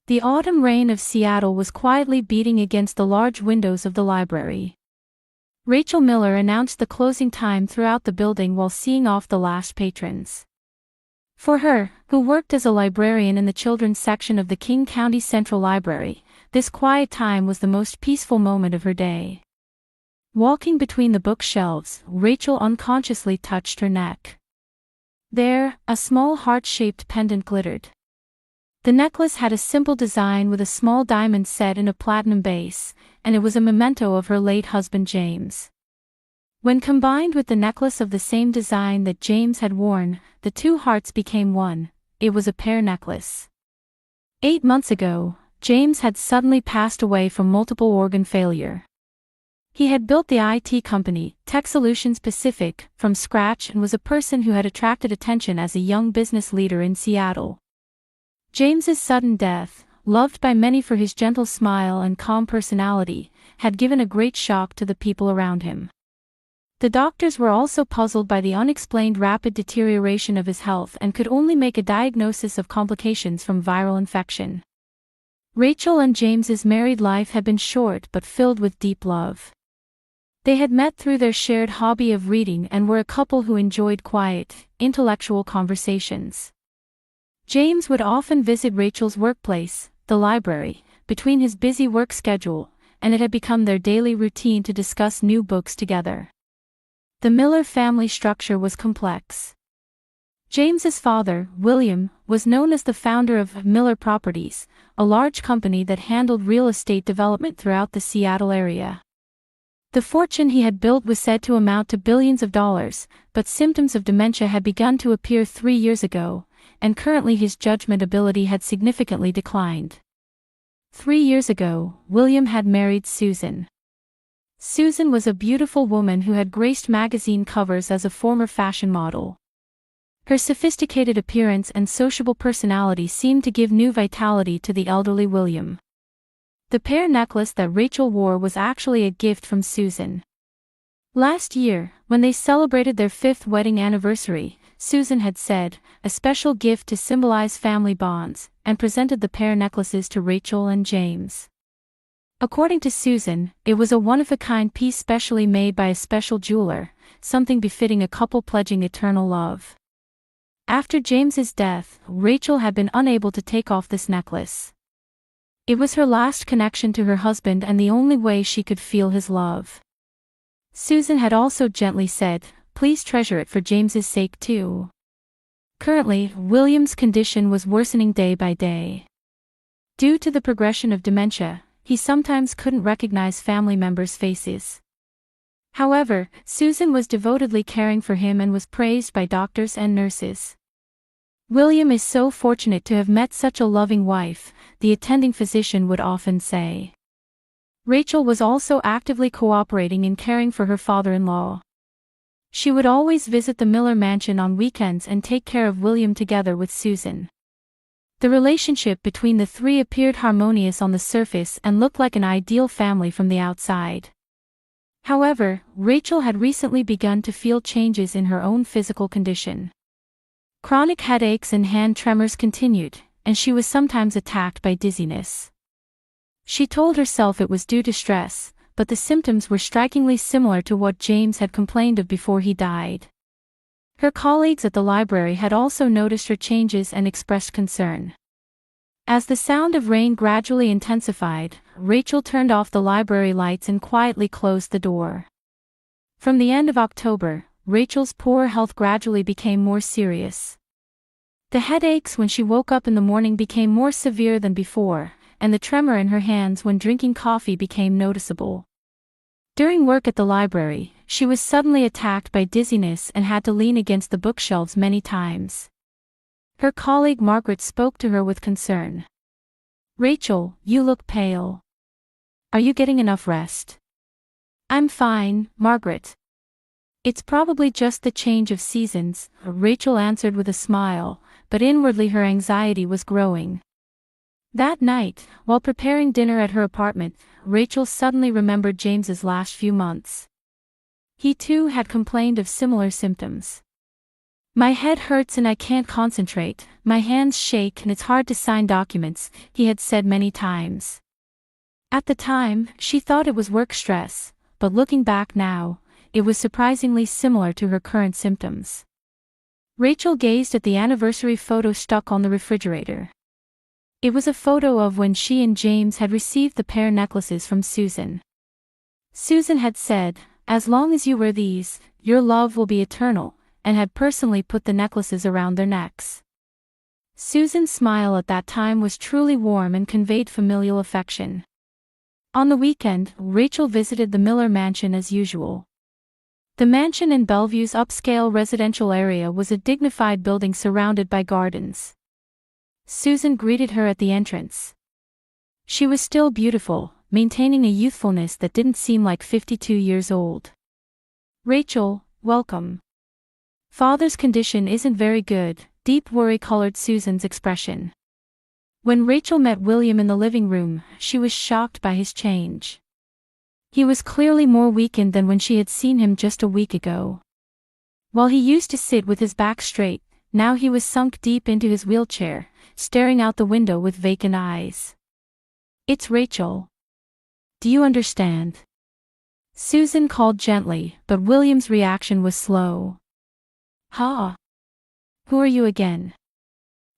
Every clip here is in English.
The autumn rain of Seattle was quietly beating against the large windows of the library. Rachel Miller announced the closing time throughout the building while seeing off the last patrons. For her, who worked as a librarian in the children's section of the King County Central Library, this quiet time was the most peaceful moment of her day. Walking between the bookshelves, Rachel unconsciously touched her neck. There, a small heart-shaped pendant glittered. The necklace had a simple design with a small diamond set in a platinum base, and it was a memento of her late husband James. When combined with the necklace of the same design that James had worn, the two hearts became one. It was a pear necklace. 8 months ago, James had suddenly passed away from multiple organ failure. He had built the IT company, Tech Solutions Pacific, from scratch and was a person who had attracted attention as a young business leader in Seattle. James's sudden death, loved by many for his gentle smile and calm personality, had given a great shock to the people around him. The doctors were also puzzled by the unexplained rapid deterioration of his health and could only make a diagnosis of complications from viral infection. Rachel and James's married life had been short but filled with deep love. They had met through their shared hobby of reading and were a couple who enjoyed quiet, intellectual conversations. James would often visit Rachel's workplace, the library, between his busy work schedule, and it had become their daily routine to discuss new books together. The Miller family structure was complex. James's father, William, was known as the founder of Miller Properties, a large company that handled real estate development throughout the Seattle area. The fortune he had built was said to amount to billions of dollars, but symptoms of dementia had begun to appear 3 years ago, and currently his judgment ability had significantly declined. 3 years ago, William had married Susan. Susan was a beautiful woman who had graced magazine covers as a former fashion model. Her sophisticated appearance and sociable personality seemed to give new vitality to the elderly William. The pear necklace that Rachel wore was actually a gift from Susan. Last year, when they celebrated their 5th wedding anniversary, Susan had said, a special gift to symbolize family bonds, and presented the pear necklaces to Rachel and James. According to Susan, it was a one-of-a-kind piece specially made by a special jeweler, something befitting a couple pledging eternal love. After James's death, Rachel had been unable to take off this necklace. It was her last connection to her husband and the only way she could feel his love. Susan had also gently said, please treasure it for James's sake too. Currently, William's condition was worsening day by day. Due to the progression of dementia, he sometimes couldn't recognize family members' faces. However, Susan was devotedly caring for him and was praised by doctors and nurses. William is so fortunate to have met such a loving wife, the attending physician would often say. Rachel was also actively cooperating in caring for her father-in-law. She would always visit the Miller mansion on weekends and take care of William together with Susan. The relationship between the three appeared harmonious on the surface and looked like an ideal family from the outside. However, Rachel had recently begun to feel changes in her own physical condition. Chronic headaches and hand tremors continued, and she was sometimes attacked by dizziness. She told herself it was due to stress, but the symptoms were strikingly similar to what James had complained of before he died. Her colleagues at the library had also noticed her changes and expressed concern. As the sound of rain gradually intensified, Rachel turned off the library lights and quietly closed the door. From the end of October, Rachel's poor health gradually became more serious. The headaches when she woke up in the morning became more severe than before, and the tremor in her hands when drinking coffee became noticeable. During work at the library, she was suddenly attacked by dizziness and had to lean against the bookshelves many times. Her colleague Margaret spoke to her with concern. "Rachel, you look pale. Are you getting enough rest?" "I'm fine, Margaret. It's probably just the change of seasons," Rachel answered with a smile, but inwardly her anxiety was growing. That night, while preparing dinner at her apartment, Rachel suddenly remembered James's last few months. He too had complained of similar symptoms. My head hurts and I can't concentrate, my hands shake and it's hard to sign documents, he had said many times. At the time, she thought it was work stress, but looking back now, it was surprisingly similar to her current symptoms. Rachel gazed at the anniversary photo stuck on the refrigerator. It was a photo of when she and James had received the pair necklaces from Susan. Susan had said, "As long as you wear these, your love will be eternal," and had personally put the necklaces around their necks. Susan's smile at that time was truly warm and conveyed familial affection. On the weekend, Rachel visited the Miller mansion as usual. The mansion in Bellevue's upscale residential area was a dignified building surrounded by gardens. Susan greeted her at the entrance. She was still beautiful, maintaining a youthfulness that didn't seem like 52 years old. "Rachel, welcome. Father's condition isn't very good," deep worry colored Susan's expression. When Rachel met William in the living room, she was shocked by his change. He was clearly more weakened than when she had seen him just a week ago. While he used to sit with his back straight, now he was sunk deep into his wheelchair, staring out the window with vacant eyes. "It's Rachel. Do you understand?" Susan called gently, but William's reaction was slow. "Huh? Who are you again?"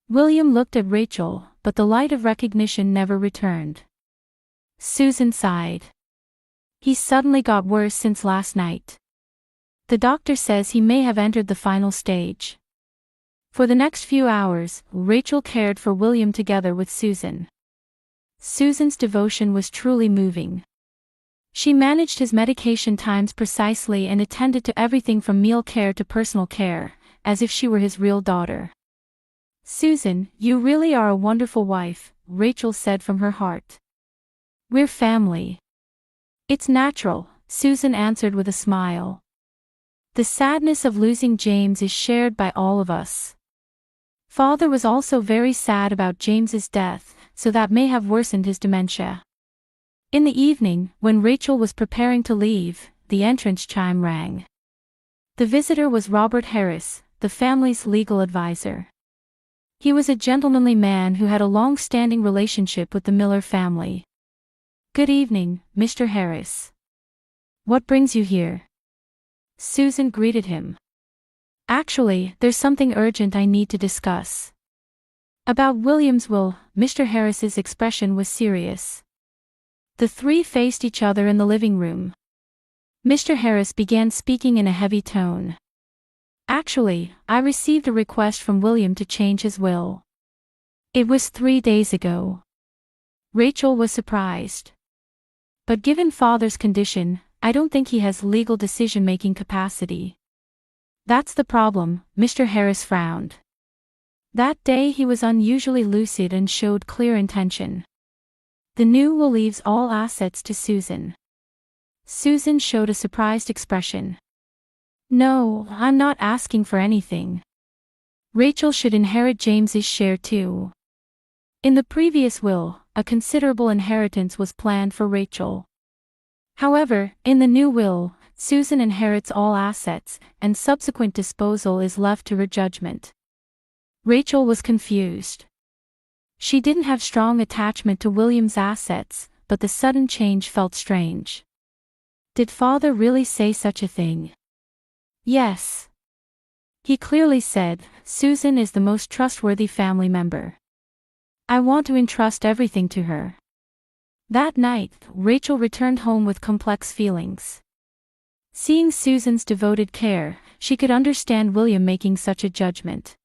William looked at Rachel, but the light of recognition never returned. Susan sighed. "He suddenly got worse since last night. The doctor says he may have entered the final stage." For the next few hours, Rachel cared for William together with Susan. Susan's devotion was truly moving. She managed his medication times precisely and attended to everything from meal care to personal care, as if she were his real daughter. "Susan, you really are a wonderful wife," Rachel said from her heart. "We're family." "It's natural," Susan answered with a smile. "The sadness of losing James is shared by all of us. Father was also very sad about James's death, so that may have worsened his dementia." In the evening, when Rachel was preparing to leave, the entrance chime rang. The visitor was Robert Harris, the family's legal advisor. He was a gentlemanly man who had a long-standing relationship with the Miller family. "Good evening, Mr. Harris. What brings you here?" Susan greeted him. "Actually, there's something urgent I need to discuss." "About William's will," Mr. Harris's expression was serious. The three faced each other in the living room. Mr. Harris began speaking in a heavy tone. "Actually, I received a request from William to change his will. It was 3 days ago." Rachel was surprised. "But given Father's condition, I don't think he has legal decision-making capacity." "That's the problem," Mr. Harris frowned. That day he was unusually lucid and showed clear intention. "The new will leaves all assets to Susan." Susan showed a surprised expression. "No, I'm not asking for anything. Rachel should inherit James's share too." In the previous will, a considerable inheritance was planned for Rachel. However, in the new will, Susan inherits all assets, and subsequent disposal is left to her judgment. Rachel was confused. She didn't have strong attachment to William's assets, but the sudden change felt strange. Did Father really say such a thing? Yes. He clearly said, "Susan is the most trustworthy family member. I want to entrust everything to her." That night, Rachel returned home with complex feelings. Seeing Susan's devoted care, she could understand William making such a judgment.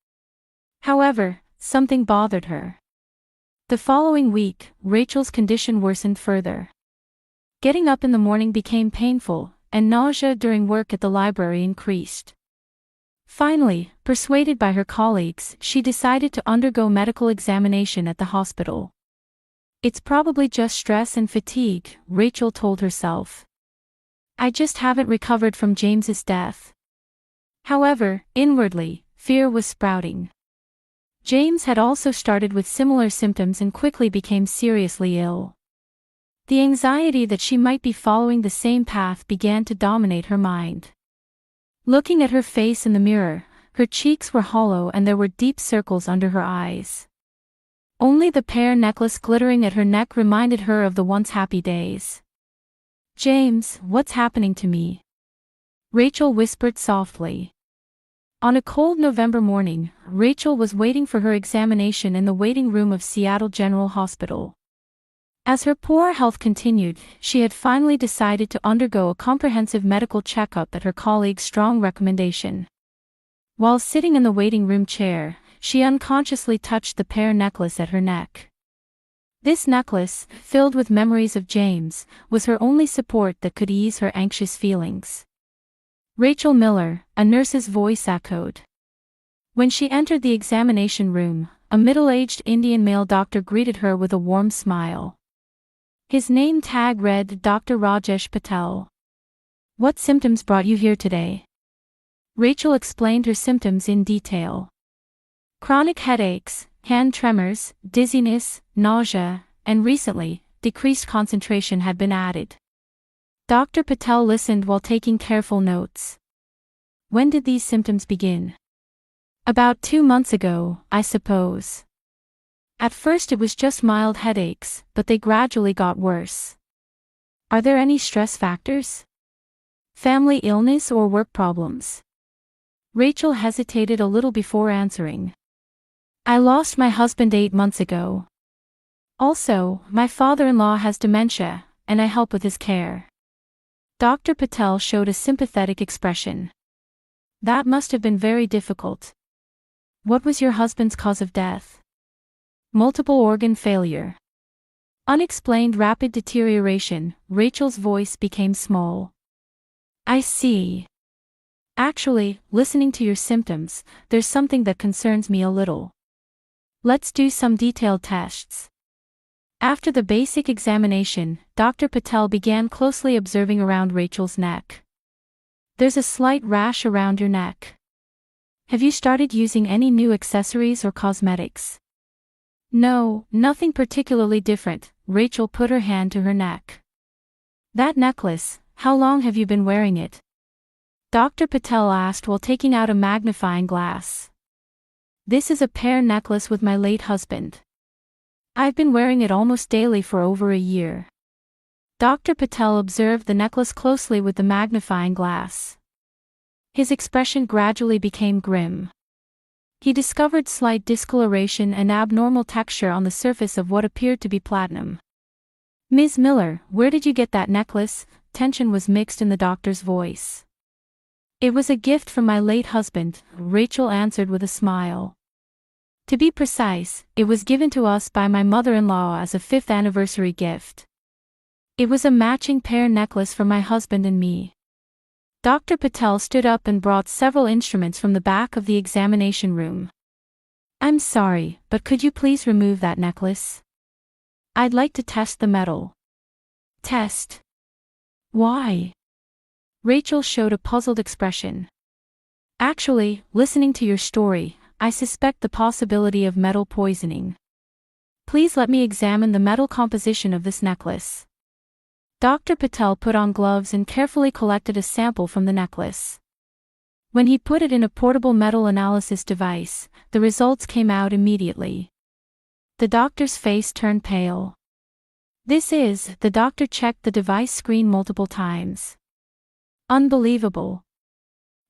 However, something bothered her. The following week, Rachel's condition worsened further. Getting up in the morning became painful, and nausea during work at the library increased. Finally, persuaded by her colleagues, she decided to undergo medical examination at the hospital. "It's probably just stress and fatigue," Rachel told herself. "I just haven't recovered from James's death." However, inwardly, fear was sprouting. James had also started with similar symptoms and quickly became seriously ill. The anxiety that she might be following the same path began to dominate her mind. Looking at her face in the mirror, her cheeks were hollow and there were deep circles under her eyes. Only the pear necklace glittering at her neck reminded her of the once happy days. "James, what's happening to me?" Rachel whispered softly. On a cold November morning, Rachel was waiting for her examination in the waiting room of Seattle General Hospital. As her poor health continued, she had finally decided to undergo a comprehensive medical checkup at her colleague's strong recommendation. While sitting in the waiting room chair, she unconsciously touched the pear necklace at her neck. This necklace, filled with memories of James, was her only support that could ease her anxious feelings. "Rachel Miller," a nurse's voice echoed. When she entered the examination room, a middle-aged Indian male doctor greeted her with a warm smile. His name tag read Dr. Rajesh Patel. "What symptoms brought you here today?" Rachel explained her symptoms in detail. Chronic headaches, hand tremors, dizziness, nausea, and recently, decreased concentration had been added. Dr. Patel listened while taking careful notes. "When did these symptoms begin?" "About 2 months ago, I suppose. At first it was just mild headaches, but they gradually got worse." "Are there any stress factors? Family illness or work problems?" Rachel hesitated a little before answering. "I lost my husband 8 months ago. Also, my father-in-law has dementia, and I help with his care." Dr. Patel showed a sympathetic expression. "That must have been very difficult. What was your husband's cause of death?" "Multiple organ failure." "Unexplained rapid deterioration." Rachel's voice became small. "I see. Actually, listening to your symptoms, there's something that concerns me a little. Let's do some detailed tests." After the basic examination, Dr. Patel began closely observing around Rachel's neck. "There's a slight rash around your neck. Have you started using any new accessories or cosmetics?" "No, nothing particularly different." Rachel put her hand to her neck. "That necklace, how long have you been wearing it?" Dr. Patel asked while taking out a magnifying glass. "This is a pear necklace with my late husband. I've been wearing it almost daily for over a year." Dr. Patel observed the necklace closely with the magnifying glass. His expression gradually became grim. He discovered slight discoloration and abnormal texture on the surface of what appeared to be platinum. "Ms. Miller, where did you get that necklace?" Tension was mixed in the doctor's voice. "It was a gift from my late husband," Rachel answered with a smile. "To be precise, it was given to us by my mother-in-law as a 5th anniversary gift. It was a matching pear necklace for my husband and me." Dr. Patel stood up and brought several instruments from the back of the examination room. "I'm sorry, but could you please remove that necklace? I'd like to test the metal." "Test? Why?" Rachel showed a puzzled expression. "Actually, listening to your story, I suspect the possibility of metal poisoning. Please let me examine the metal composition of this necklace." Dr. Patel put on gloves and carefully collected a sample from the necklace. When he put it in a portable metal analysis device, the results came out immediately. The doctor's face turned pale. The doctor checked the device screen multiple times. "Unbelievable.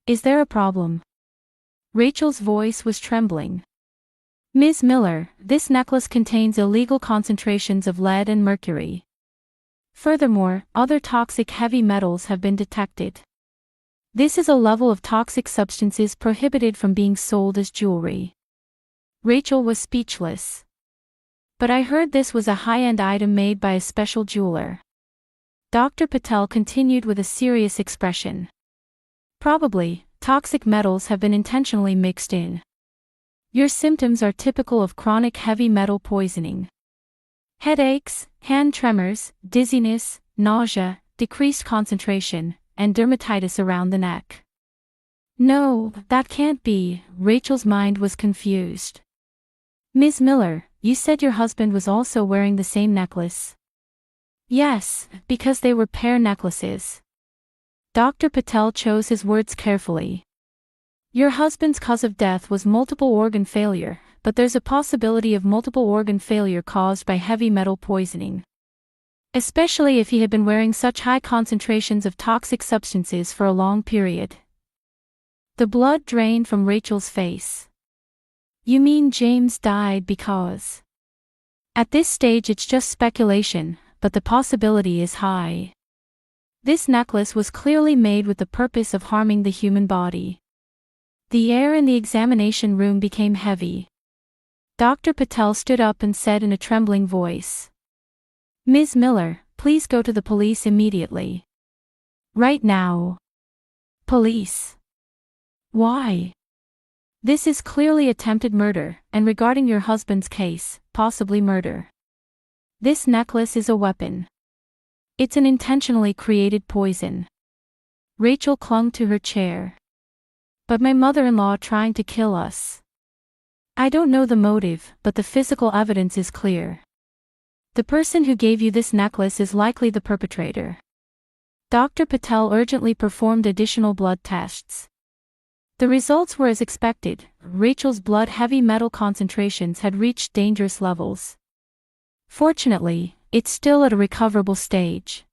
Is there a problem?" Rachel's voice was trembling. "Ms. Miller, this necklace contains illegal concentrations of lead and mercury. Furthermore, other toxic heavy metals have been detected. This is a level of toxic substances prohibited from being sold as jewelry." Rachel was speechless. "But I heard this was a high-end item made by a special jeweler." Dr. Patel continued with a serious expression. "Probably, toxic metals have been intentionally mixed in. Your symptoms are typical of chronic heavy metal poisoning. Headaches, hand tremors, dizziness, nausea, decreased concentration, and dermatitis around the neck." "No, that can't be." Rachel's mind was confused. "Ms. Miller, you said your husband was also wearing the same necklace?" "Yes, because they were pear necklaces." Dr. Patel chose his words carefully. Your husband's cause of death was multiple organ failure, but there's a possibility of multiple organ failure caused by heavy metal poisoning. Especially if he had been wearing such high concentrations of toxic substances for a long period. The blood drained from Rachel's face. You mean James died because? At this stage it's just speculation, but the possibility is high. This necklace was clearly made with the purpose of harming the human body. The air in the examination room became heavy. Dr. Patel stood up and said in a trembling voice, "Ms. Miller, please go to the police immediately. Right now." Police? Why? This is clearly attempted murder, and regarding your husband's case, possibly murder. This necklace is a weapon. It's an intentionally created poison. Rachel clung to her chair. But my mother-in-law trying to kill us. I don't know the motive, but the physical evidence is clear. The person who gave you this necklace is likely the perpetrator. Dr. Patel urgently performed additional blood tests. The results were as expected. Rachel's blood heavy metal concentrations had reached dangerous levels. Fortunately, it's still at a recoverable stage.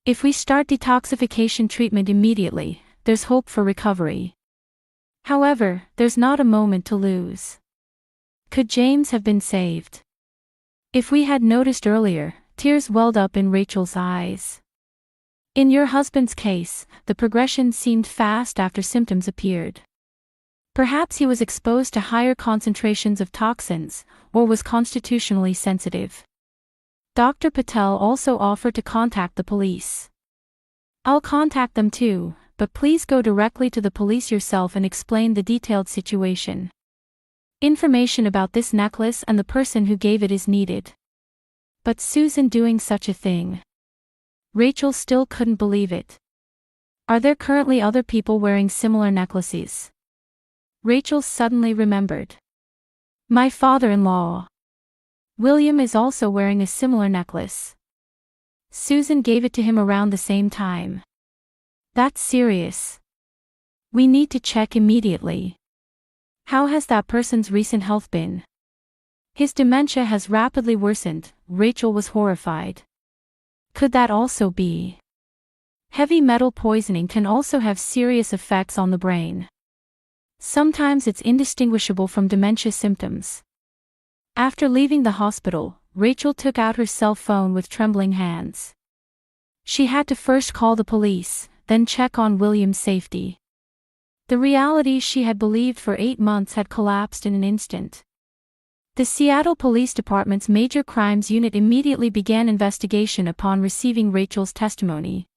If we start detoxification treatment immediately, there's hope for recovery. However, there's not a moment to lose. Could James have been saved? If we had noticed earlier, tears welled up in Rachel's eyes. In your husband's case, the progression seemed fast after symptoms appeared. Perhaps he was exposed to higher concentrations of toxins, or was constitutionally sensitive. Dr. Patel also offered to contact the police. I'll contact them too, but please go directly to the police yourself and explain the detailed situation. Information about this necklace and the person who gave it is needed. But Susan doing such a thing. Rachel still couldn't believe it. Are there currently other people wearing similar necklaces? Rachel suddenly remembered. My father-in-law. William is also wearing a similar necklace. Susan gave it to him around the same time. That's serious. We need to check immediately. How has that person's recent health been? His dementia has rapidly worsened. Rachel was horrified. Could that also be? Heavy metal poisoning can also have serious effects on the brain. Sometimes it's indistinguishable from dementia symptoms. After leaving the hospital, Rachel took out her cell phone with trembling hands. She had to first call the police, then check on William's safety. The reality she had believed for 8 months had collapsed in an instant. The Seattle Police Department's Major Crimes Unit immediately began investigation upon receiving Rachel's testimony.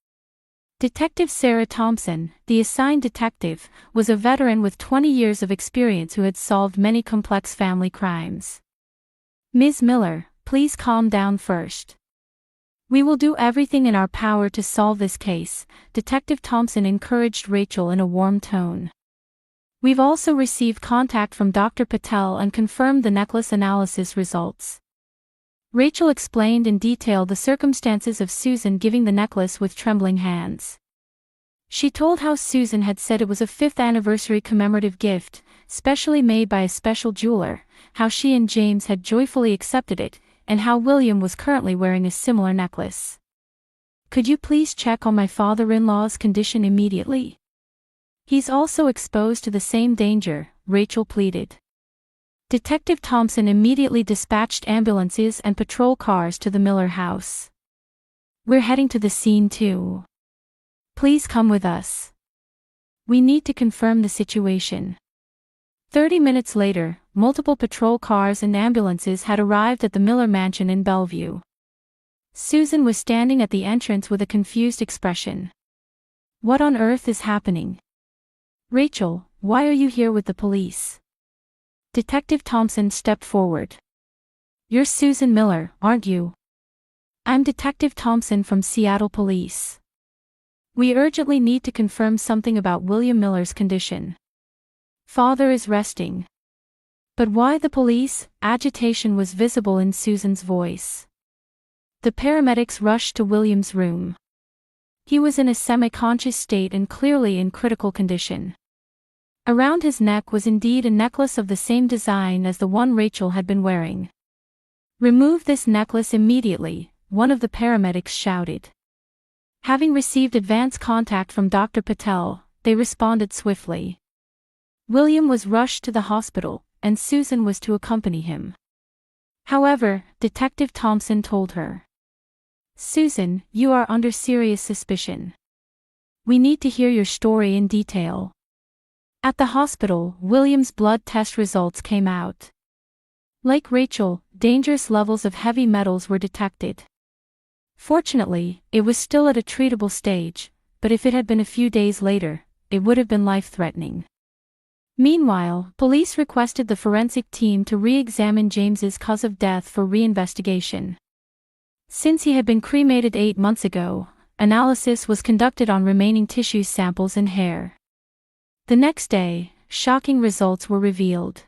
Detective Sarah Thompson, the assigned detective, was a veteran with 20 years of experience who had solved many complex family crimes. Ms. Miller, please calm down first. We will do everything in our power to solve this case, Detective Thompson encouraged Rachel in a warm tone. We've also received contact from Dr. Patel and confirmed the necklace analysis results. Rachel explained in detail the circumstances of Susan giving the necklace with trembling hands. She told how Susan had said it was a 5th anniversary commemorative gift, specially made by a special jeweler, how she and James had joyfully accepted it, and how William was currently wearing a similar necklace. Could you please check on my father-in-law's condition immediately? He's also exposed to the same danger, Rachel pleaded. Detective Thompson immediately dispatched ambulances and patrol cars to the Miller house. We're heading to the scene too. Please come with us. We need to confirm the situation. 30 minutes later, multiple patrol cars and ambulances had arrived at the Miller mansion in Bellevue. Susan was standing at the entrance with a confused expression. What on earth is happening? Rachel, why are you here with the police? Detective Thompson stepped forward. You're Susan Miller, aren't you? I'm Detective Thompson from Seattle Police. We urgently need to confirm something about William Miller's condition. Father is resting. But why the police? Agitation was visible in Susan's voice. The paramedics rushed to William's room. He was in a semi-conscious state and clearly in critical condition. Around his neck was indeed a necklace of the same design as the one Rachel had been wearing. "Remove this necklace immediately," one of the paramedics shouted. Having received advance contact from Dr. Patel, they responded swiftly. William was rushed to the hospital, and Susan was to accompany him. However, Detective Thompson told her, "Susan, you are under serious suspicion. We need to hear your story in detail." At the hospital, William's blood test results came out. Like Rachel, dangerous levels of heavy metals were detected. Fortunately, it was still at a treatable stage, but if it had been a few days later, it would have been life-threatening. Meanwhile, police requested the forensic team to re-examine James's cause of death for reinvestigation. Since he had been cremated 8 months ago, analysis was conducted on remaining tissue samples and hair. The next day, shocking results were revealed.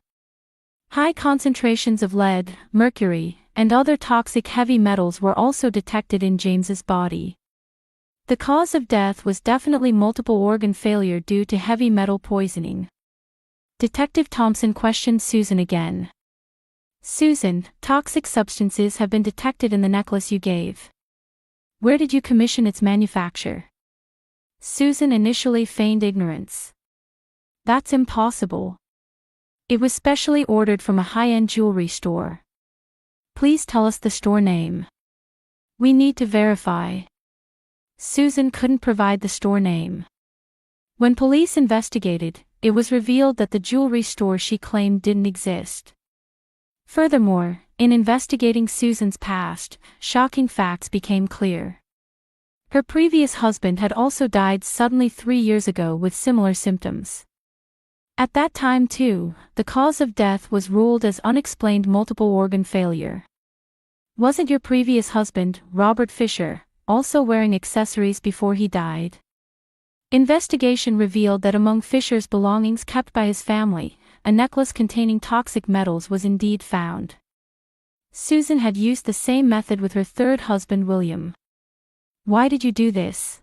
High concentrations of lead, mercury, and other toxic heavy metals were also detected in James's body. The cause of death was definitely multiple organ failure due to heavy metal poisoning. Detective Thompson questioned Susan again. "Susan, toxic substances have been detected in the necklace you gave. Where did you commission its manufacture?" Susan initially feigned ignorance. "That's impossible. It was specially ordered from a high-end jewelry store." "Please tell us the store name. We need to verify." Susan couldn't provide the store name. When police investigated, it was revealed that the jewelry store she claimed didn't exist. Furthermore, in investigating Susan's past, shocking facts became clear. Her previous husband had also died suddenly 3 years ago with similar symptoms. At that time too, the cause of death was ruled as unexplained multiple organ failure. Wasn't your previous husband, Robert Fisher, also wearing accessories before he died? Investigation revealed that among Fisher's belongings kept by his family, a necklace containing toxic metals was indeed found. Susan had used the same method with her third husband William. "Why did you do this?"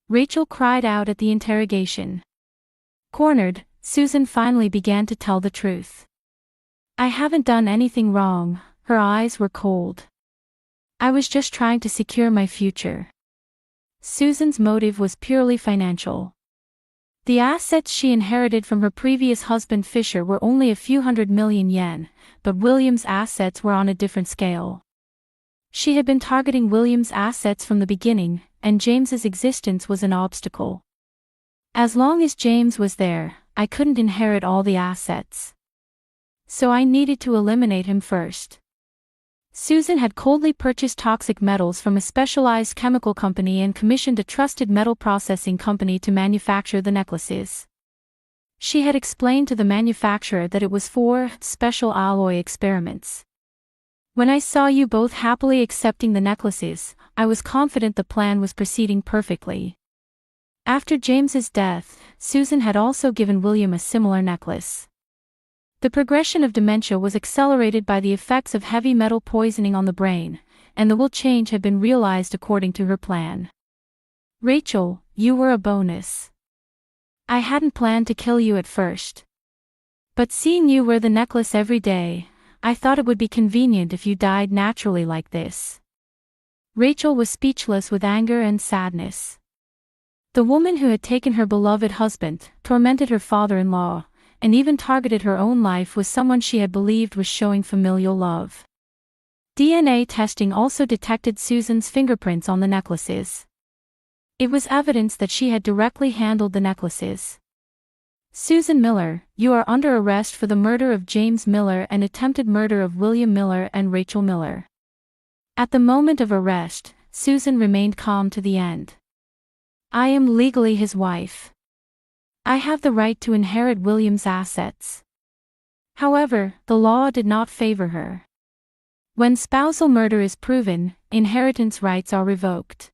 Rachel cried out at the interrogation. Cornered, Susan finally began to tell the truth. "I haven't done anything wrong." Her eyes were cold. "I was just trying to secure my future." Susan's motive was purely financial. The assets she inherited from her previous husband Fisher were only a few $100 million, but William's assets were on a different scale. She had been targeting William's assets from the beginning, and James's existence was an obstacle. "As long as James was there, I couldn't inherit all the assets. So I needed to eliminate him first." Susan had coldly purchased toxic metals from a specialized chemical company and commissioned a trusted metal processing company to manufacture the necklaces. She had explained to the manufacturer that it was for special alloy experiments. "When I saw you both happily accepting the necklaces, I was confident the plan was proceeding perfectly." After James's death, Susan had also given William a similar necklace. The progression of dementia was accelerated by the effects of heavy metal poisoning on the brain, and the will change had been realized according to her plan. "Rachel, you were a bonus. I hadn't planned to kill you at first. But seeing you wear the necklace every day, I thought it would be convenient if you died naturally like this." Rachel was speechless with anger and sadness. The woman who had taken her beloved husband, tormented her father-in-law, and even targeted her own life was someone she had believed was showing familial love. DNA testing also detected Susan's fingerprints on the necklaces. It was evidence that she had directly handled the necklaces. "Susan Miller, you are under arrest for the murder of James Miller and attempted murder of William Miller and Rachel Miller." At the moment of arrest, Susan remained calm to the end. "I am legally his wife. I have the right to inherit William's assets." However, the law did not favor her. When spousal murder is proven, inheritance rights are revoked.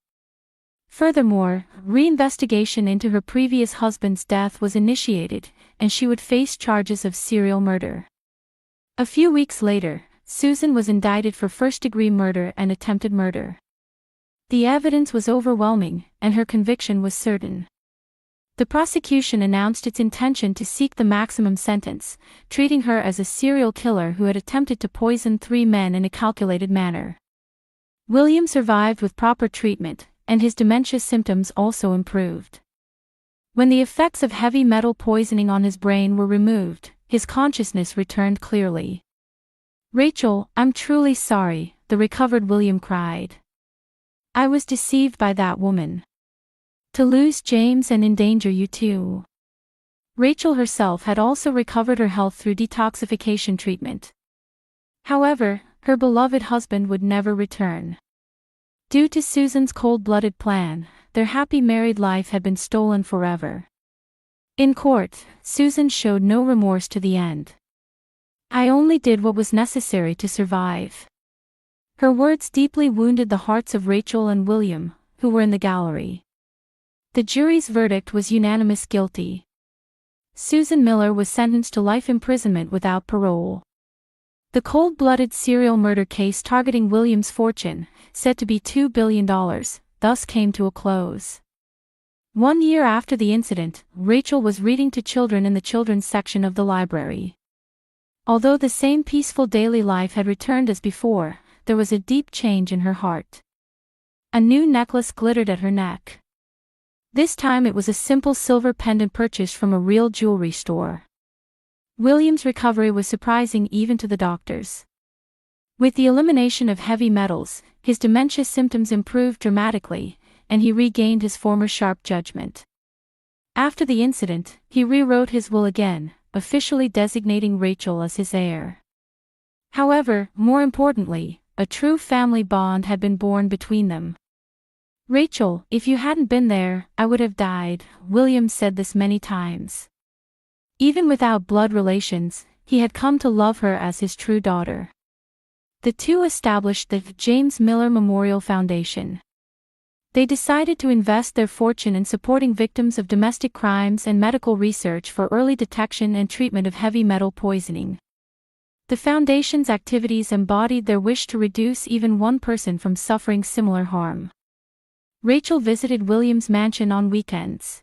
Furthermore, reinvestigation into her previous husband's death was initiated, and she would face charges of serial murder. A few weeks later, Susan was indicted for first-degree murder and attempted murder. The evidence was overwhelming, and her conviction was certain. The prosecution announced its intention to seek the maximum sentence, treating her as a serial killer who had attempted to poison 3 men in a calculated manner. William survived with proper treatment, and his dementia symptoms also improved. When the effects of heavy metal poisoning on his brain were removed, his consciousness returned clearly. "Rachel, I'm truly sorry," the recovered William cried. "I was deceived by that woman. To lose James and endanger you too." Rachel herself had also recovered her health through detoxification treatment. However, her beloved husband would never return. Due to Susan's cold-blooded plan, their happy married life had been stolen forever. In court, Susan showed no remorse to the end. "I only did what was necessary to survive." Her words deeply wounded the hearts of Rachel and William, who were in the gallery. The jury's verdict was unanimous guilty. Susan Miller was sentenced to life imprisonment without parole. The cold-blooded serial murder case targeting William's fortune, said to be $2 billion, thus came to a close. 1 year after the incident, Rachel was reading to children in the children's section of the library. Although the same peaceful daily life had returned as before, there was a deep change in her heart. A new necklace glittered at her neck. This time it was a simple silver pendant purchased from a real jewelry store. William's recovery was surprising even to the doctors. With the elimination of heavy metals, his dementia symptoms improved dramatically, and he regained his former sharp judgment. After the incident, he rewrote his will again, officially designating Rachel as his heir. However, more importantly, a true family bond had been born between them. "Rachel, if you hadn't been there, I would have died," William said this many times. Even without blood relations, he had come to love her as his true daughter. The two established the James Miller Memorial Foundation. They decided to invest their fortune in supporting victims of domestic crimes and medical research for early detection and treatment of heavy metal poisoning. The foundation's activities embodied their wish to reduce even one person from suffering similar harm. Rachel visited William's mansion on weekends.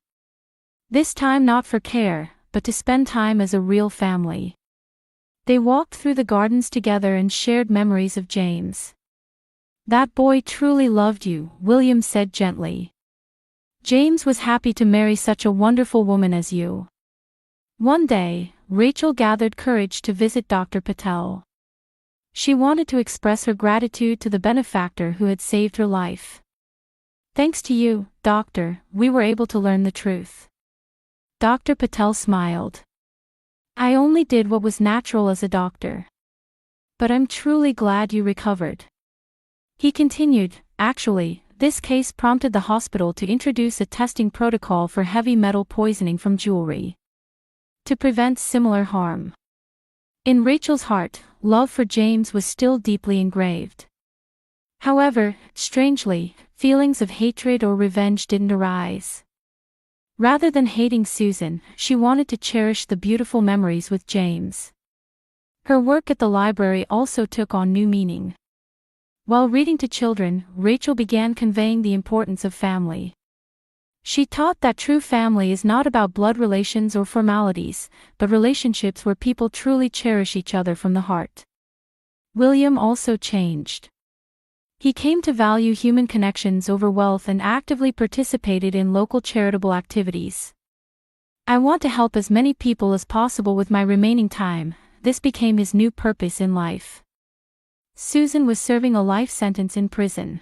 This time not for care, but to spend time as a real family. They walked through the gardens together and shared memories of James. "That boy truly loved you," William said gently. "James was happy to marry such a wonderful woman as you." One day, Rachel gathered courage to visit Dr. Patel. She wanted to express her gratitude to the benefactor who had saved her life. "Thanks to you, doctor, we were able to learn the truth." Dr. Patel smiled. "I only did what was natural as a doctor. But I'm truly glad you recovered." He continued, "Actually, this case prompted the hospital to introduce a testing protocol for heavy metal poisoning from jewelry, to prevent similar harm." In Rachel's heart, love for James was still deeply engraved. However, strangely, feelings of hatred or revenge didn't arise. Rather than hating Susan, she wanted to cherish the beautiful memories with James. Her work at the library also took on new meaning. While reading to children, Rachel began conveying the importance of family. She taught that true family is not about blood relations or formalities, but relationships where people truly cherish each other from the heart. William also changed. He came to value human connections over wealth and actively participated in local charitable activities. "I want to help as many people as possible with my remaining time," this became his new purpose in life. Susan was serving a life sentence in prison.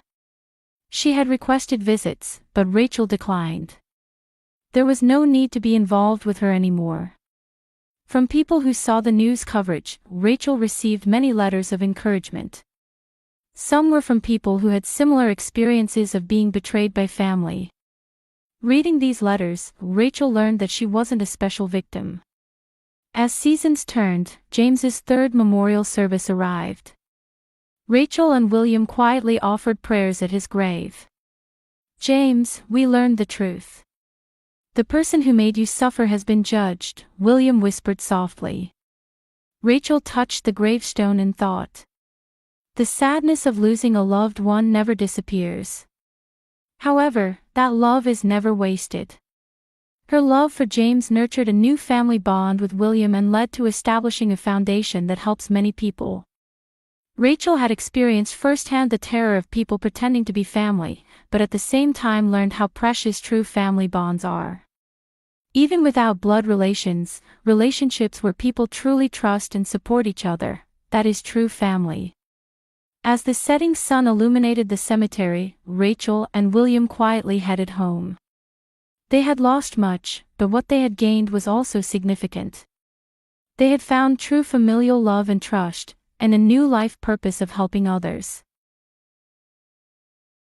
She had requested visits, but Rachel declined. There was no need to be involved with her anymore. From people who saw the news coverage, Rachel received many letters of encouragement. Some were from people who had similar experiences of being betrayed by family. Reading these letters, Rachel learned that she wasn't a special victim. As seasons turned, James's third memorial service arrived. Rachel and William quietly offered prayers at his grave. "James, we learned the truth. The person who made you suffer has been judged," William whispered softly. Rachel touched the gravestone in thought. The sadness of losing a loved one never disappears. However, that love is never wasted. Her love for James nurtured a new family bond with William and led to establishing a foundation that helps many people. Rachel had experienced firsthand the terror of people pretending to be family, but at the same time learned how precious true family bonds are. Even without blood relations, relationships where people truly trust and support each other, that is true family. As the setting sun illuminated the cemetery, Rachel and William quietly headed home. They had lost much, but what they had gained was also significant. They had found true familial love and trust, and a new life purpose of helping others.